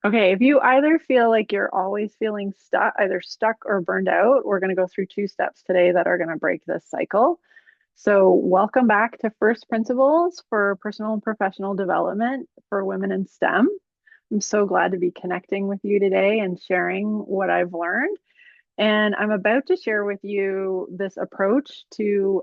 Okay, if you either feel like you're always feeling stuck, either stuck or burned out, we're going to go through two steps today that are going to break this cycle. So, welcome back to First Principles for Personal and Professional Development for Women in STEM. I'm so glad to be connecting with you today and sharing what I've learned. And I'm about to share with you this approach to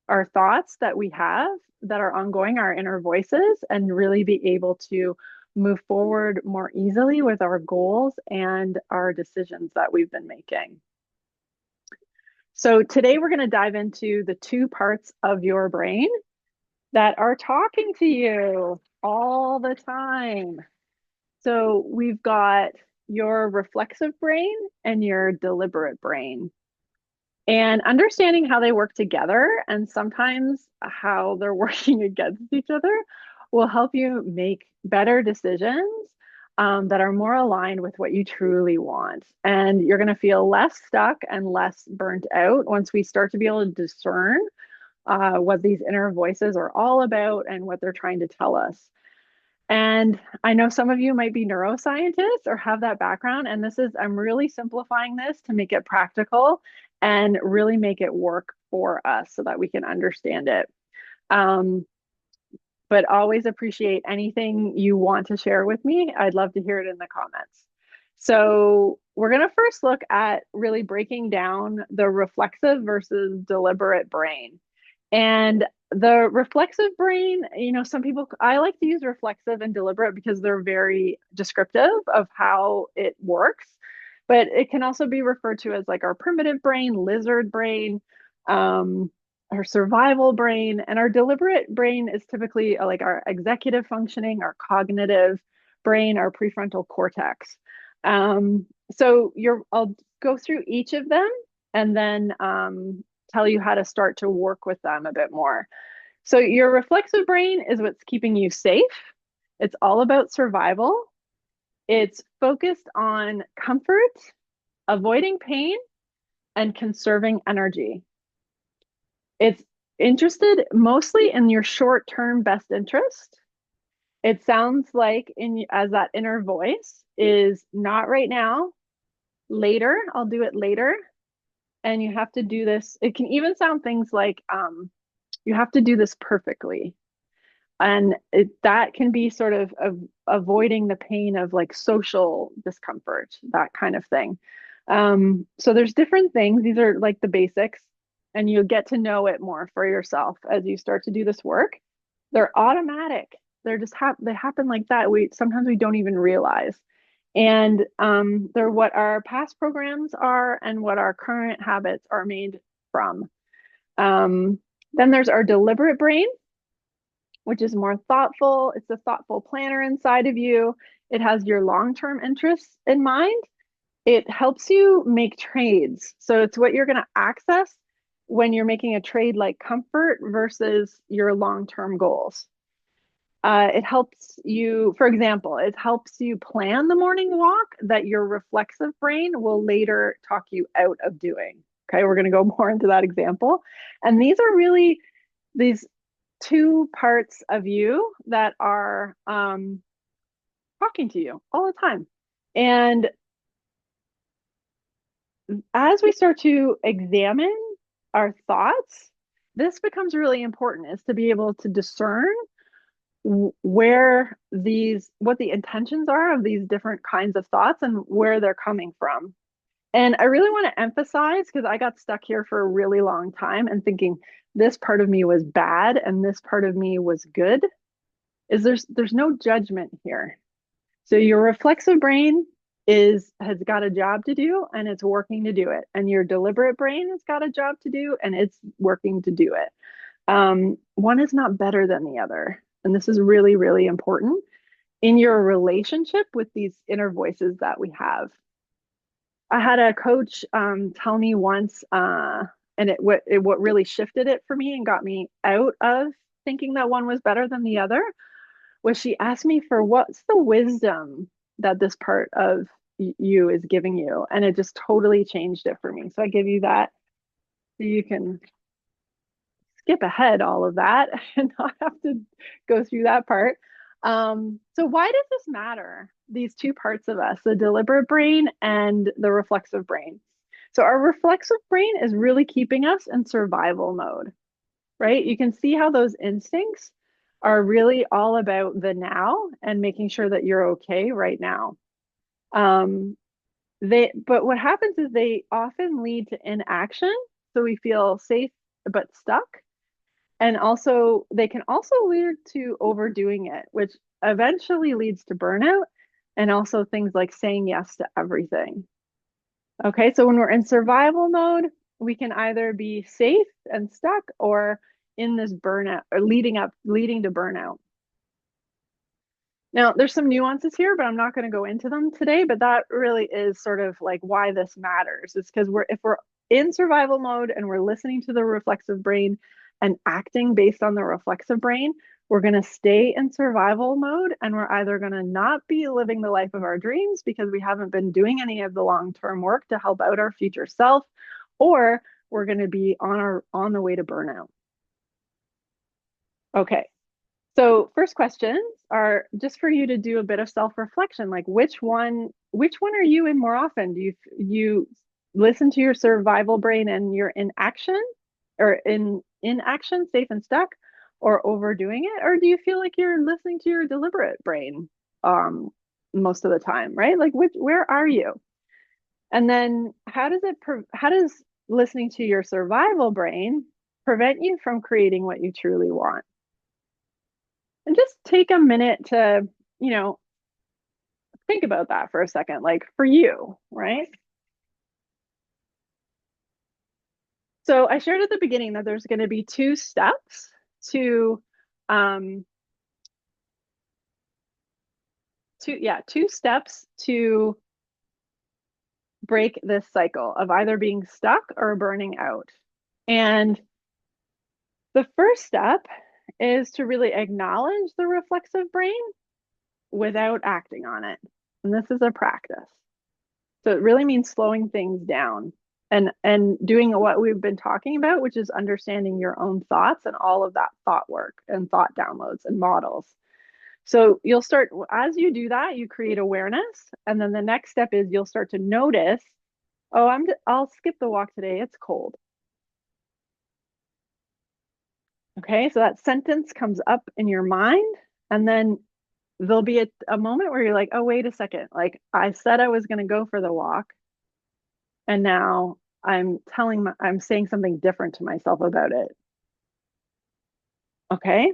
our thoughts that we have that are ongoing, our inner voices, and really be able to move forward more easily with our goals and our decisions that we've been making. So, today we're going to dive into the two parts of your brain that are talking to you all the time. So, we've got your reflexive brain and your deliberate brain. And understanding how they work together and sometimes how they're working against each other will help you make better decisions that are more aligned with what you truly want. And you're going to feel less stuck and less burnt out once we start to be able to discern what these inner voices are all about and what they're trying to tell us. And I know some of you might be neuroscientists or have that background. And I'm really simplifying this to make it practical and really make it work for us so that we can understand it. Um, but always appreciate anything you want to share with me. I'd love to hear it in the comments. So, we're going to first look at really breaking down the reflexive versus deliberate brain. And the reflexive brain, some people, I like to use reflexive and deliberate because they're very descriptive of how it works. But it can also be referred to as like our primitive brain, lizard brain, um, our survival brain. And our deliberate brain is typically like our executive functioning, our cognitive brain, our prefrontal cortex. I'll go through each of them and then tell you how to start to work with them a bit more. So, your reflexive brain is what's keeping you safe. It's all about survival. It's focused on comfort, avoiding pain, and conserving energy. It's interested mostly in your short-term best interest. It sounds like in as that inner voice is not right now, later, I'll do it later. And you have to do this. It can even sound things like you have to do this perfectly. And that can be sort of avoiding the pain of like social discomfort, that kind of thing. So there's different things. These are like the basics, and you'll get to know it more for yourself as you start to do this work. They're automatic. They happen like that. We sometimes we don't even realize. And they're what our past programs are and what our current habits are made from. Um, then there's our deliberate brain, which is more thoughtful. It's a thoughtful planner inside of you. It has your long-term interests in mind. It helps you make trades. So it's what you're going to access when you're making a trade like comfort versus your long-term goals. It helps you, for example, it helps you plan the morning walk that your reflexive brain will later talk you out of doing. Okay, we're going to go more into that example. And these are really these two parts of you that are talking to you all the time. And as we start to examine our thoughts, this becomes really important is to be able to discern what the intentions are of these different kinds of thoughts and where they're coming from. And I really want to emphasize because I got stuck here for a really long time and thinking this part of me was bad and this part of me was good. There's no judgment here. So your reflexive brain has got a job to do and it's working to do it. And your deliberate brain has got a job to do and it's working to do it. One is not better than the other. And this is really, really important in your relationship with these inner voices that we have. I had a coach tell me once, and what really shifted it for me and got me out of thinking that one was better than the other was she asked me for what's the wisdom that this part of you is giving you, and it just totally changed it for me. So I give you that so you can skip ahead all of that and not have to go through that part. So why does this matter? these two parts of us, the deliberate brain and the reflexive brain. So our reflexive brain is really keeping us in survival mode, right? You can see how those instincts are really all about the now and making sure that you're okay right now. Um, but what happens is they often lead to inaction, so we feel safe but stuck. And also, they can also lead to overdoing it, which eventually leads to burnout and also things like saying yes to everything. Okay, so when we're in survival mode, we can either be safe and stuck or in this burnout or leading to burnout. Now, there's some nuances here, but I'm not going to go into them today. But that really is sort of like why this matters. It's because if we're in survival mode and we're listening to the reflexive brain and acting based on the reflexive brain, we're going to stay in survival mode and we're either going to not be living the life of our dreams because we haven't been doing any of the long-term work to help out our future self, or we're going to be on the way to burnout. Okay. So first questions are just for you to do a bit of self-reflection. Like which one are you in more often? Do you listen to your survival brain and you're in action or in action, safe and stuck, or overdoing it? Or do you feel like you're listening to your deliberate brain um most of the time, right? Like where are you? And then how does listening to your survival brain prevent you from creating what you truly want? And just take a minute to, you know, think about that for a second, like for you, right? So I shared at the beginning that there's going to be to, um, two steps to break this cycle of either being stuck or burning out. And the first step is to really acknowledge the reflexive brain without acting on it. And this is a practice. So it really means slowing things down and doing what we've been talking about, which is understanding your own thoughts and all of that thought work and thought downloads and models. So you'll start as you do that, you create awareness, and then the next step is you'll start to notice, oh, I'll skip the walk today. It's cold. Okay, so that sentence comes up in your mind, and then there'll be a moment where you're like, oh, wait a second. Like I said I was going to go for the walk, and now I'm saying something different to myself about it. Okay.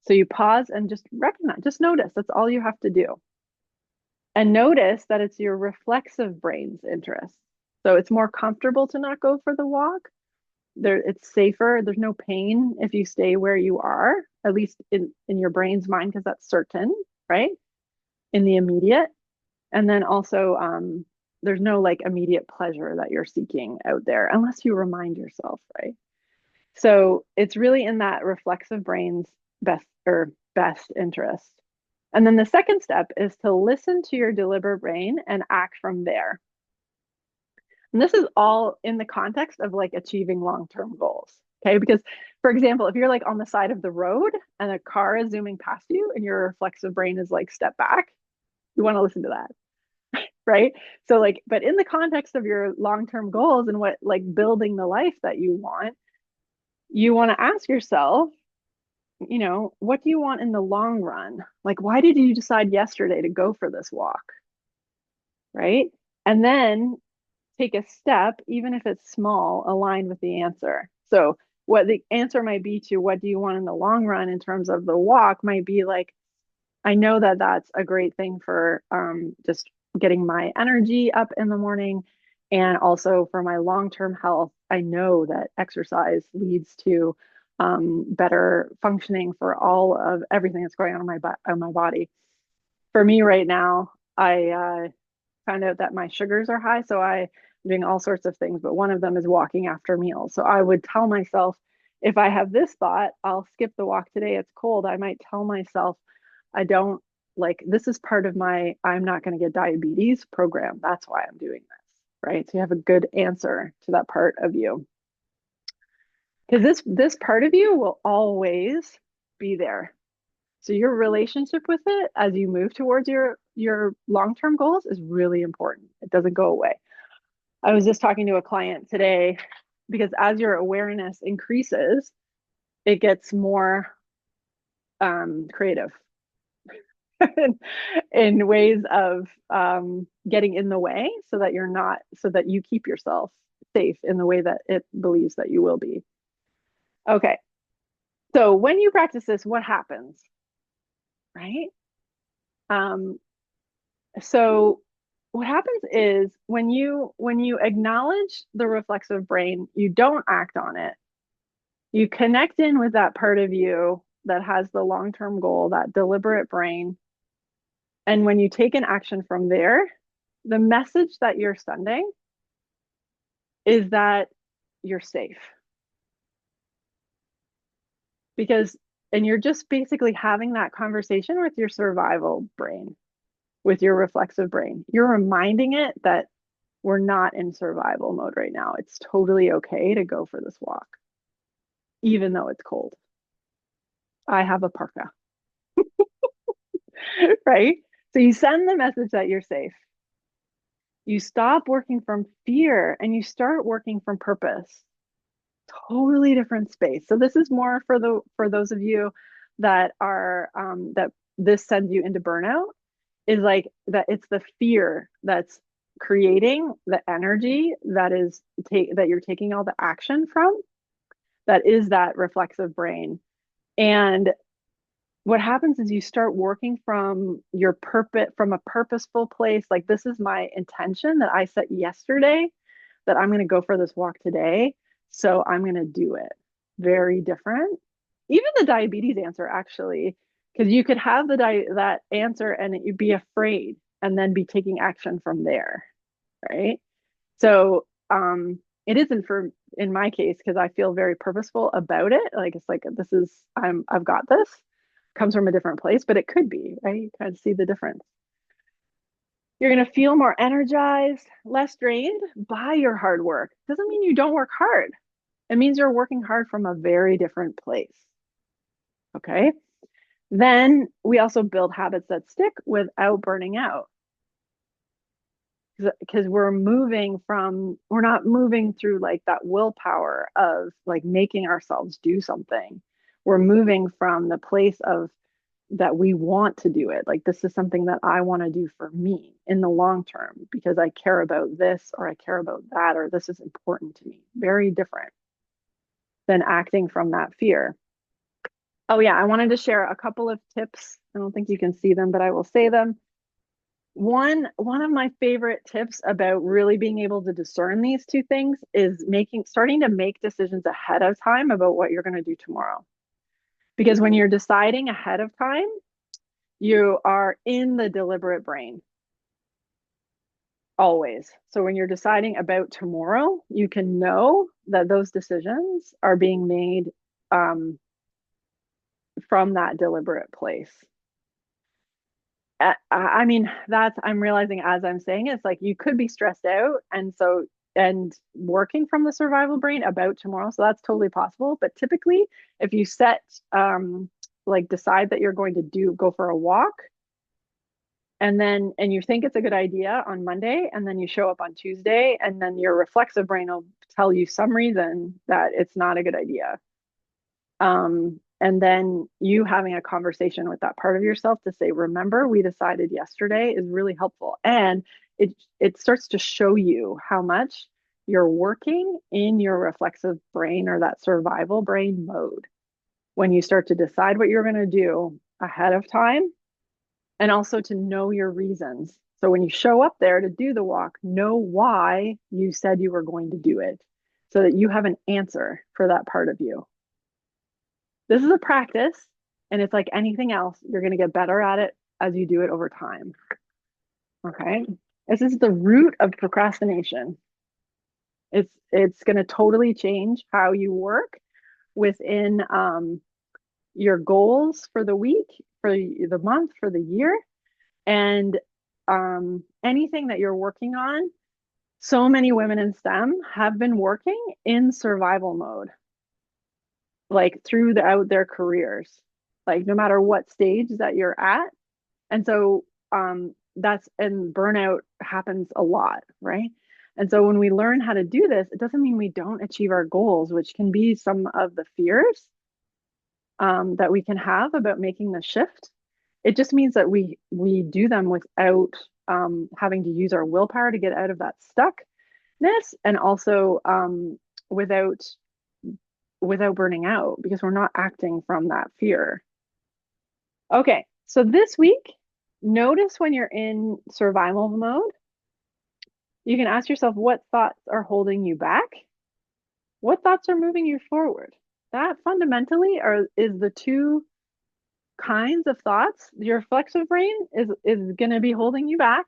So you pause and just recognize, just notice. That's all you have to do. And notice that it's your reflexive brain's interest. So it's more comfortable to not go for the walk. It's safer. There's no pain if you stay where you are, at least in your brain's mind, because that's certain, right? In the immediate. And then also, there's no like immediate pleasure that you're seeking out there unless you remind yourself, right? So it's really in that reflexive brain's best interest. And then the second step is to listen to your deliberate brain and act from there. And this is all in the context of like achieving long-term goals. Okay. Because, for example, if you're like on the side of the road and a car is zooming past you and your reflexive brain is like, step back, you want to listen to that. Right. So, like, but in the context of your long-term goals and what like building the life that you want to ask yourself, what do you want in the long run? Like, why did you decide yesterday to go for this walk? Right. And then take a step, even if it's small, aligned with the answer. So, what the answer might be to what do you want in the long run in terms of the walk might be like, I know that that's a great thing for just getting my energy up in the morning. And also for my long-term health, I know that exercise leads to better functioning for all of everything that's going on in my body. For me right now, I found out that my sugars are high, so I'm doing all sorts of things, but one of them is walking after meals. So I would tell myself, if I have this thought, I'll skip the walk today, it's cold. I might tell myself, I don't like this is part of my I'm not going to get diabetes program. That's why I'm doing this, right? So you have a good answer to that part of you. Because this part of you will always be there. So your relationship with it as you move towards your your long-term goals is really important. It doesn't go away. I was just talking to a client today because as your awareness increases, it gets more creative in ways of getting in the way so that you're not, so that you keep yourself safe in the way that it believes that you will be. Okay. So when you practice this, what happens? Right? Um, so what happens is when you acknowledge the reflexive brain, you don't act on it. You connect in with that part of you that has the long-term goal, that deliberate brain. And when you take an action from there, the message that you're sending is that you're safe. Because, and you're just basically having that conversation with your survival brain, with your reflexive brain. You're reminding it that we're not in survival mode right now. It's totally okay to go for this walk, even though it's cold. I have a parka, right? So you send the message that you're safe. You stop working from fear and you start working from purpose. Totally different space. So this is more for the for those of you that are that this sends you into burnout, is like that it's the fear that's creating the energy that is take that you're taking all the action from, that is that reflexive brain. And what happens is you start working from your purpose, from a purposeful place. Like, this is my intention that I set yesterday, that I'm going to go for this walk today. So I'm going to do it. Very different. Even the diabetes answer, actually, because you could have that answer and you'd be afraid and then be taking action from there. Right. So it isn't for, in my case, because I feel very purposeful about it. Like, it's like, this is, I've got this, comes from a different place, but it could be, right? You kind of see the difference. You're going to feel more energized, less drained by your hard work. Doesn't mean you don't work hard. It means you're working hard from a very different place. Okay. Then we also build habits that stick without burning out, because we're not moving through like that willpower of like making ourselves do something. We're moving from the place of that we want to do it. Like, this is something that I want to do for me in the long term because I care about this, or I care about that, or this is important to me. Very different than acting from that fear. Oh yeah, I wanted to share a couple of tips. I don't think you can see them, but I will say them. One of my favorite tips about really being able to discern these two things is starting to make decisions ahead of time about what you're going to do tomorrow. Because when you're deciding ahead of time, you are in the deliberate brain always. So when you're deciding about tomorrow, you can know that those decisions are being made from that deliberate place. I mean, that's, I'm realizing as I'm saying it, it's like you could be stressed out. And working from the survival brain about tomorrow. So that's totally possible. But typically, if you like decide that you're going to go for a walk, and you think it's a good idea on Monday, and then you show up on Tuesday, and then your reflexive brain will tell you some reason that it's not a good idea. And then you having a conversation with that part of yourself to say, remember, we decided yesterday, is really helpful. And it starts to show you how much you're working in your reflexive brain, or that survival brain mode, when you start to decide what you're going to do ahead of time, and also to know your reasons. So when you show up there to do the walk, know why you said you were going to do it, so that you have an answer for that part of you. This is a practice, and it's like anything else. You're going to get better at it as you do it over time. Okay. This is the root of procrastination. It's going to totally change how you work within your goals for the week, for the month, for the year, and anything that you're working on. So many women in STEM have been working in survival mode, like throughout their careers, like no matter what stage that you're at. And so and burnout happens a lot, right? And so when we learn how to do this, it doesn't mean we don't achieve our goals, which can be some of the fears that we can have about making the shift. It just means that we do them without having to use our willpower to get out of that stuckness, and also without burning out because we're not acting from that fear. Okay, so this week, notice when you're in survival mode, you can ask yourself what thoughts are holding you back, what thoughts are moving you forward. That fundamentally is the two kinds of thoughts. Your reflexive brain is going to be holding you back,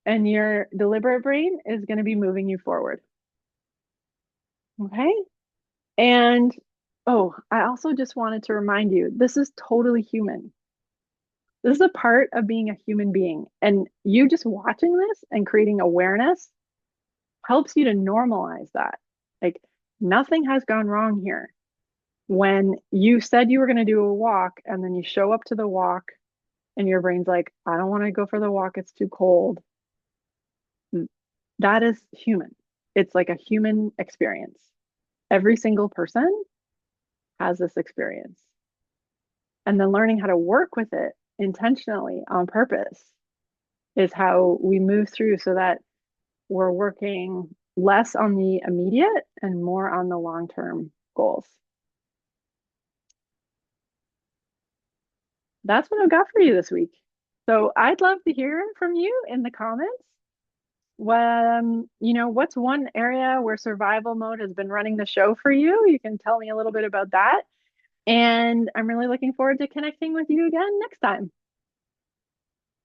and your deliberate brain is going to be moving you forward. Okay? And oh, I also just wanted to remind you, this is totally human. This is a part of being a human being. And you just watching this and creating awareness helps you to normalize that. Like nothing has gone wrong here. When you said you were going to do a walk and then you show up to the walk and your brain's like, I don't want to go for the walk, it's too cold. That is human. It's like a human experience. Every single person has this experience. And then learning how to work with it intentionally on purpose is how we move through so that we're working less on the immediate and more on the long-term goals. That's what I've got for you this week. So I'd love to hear from you in the comments. What's one area where survival mode has been running the show for you? You can tell me a little bit about that. And I'm really looking forward to connecting with you again next time.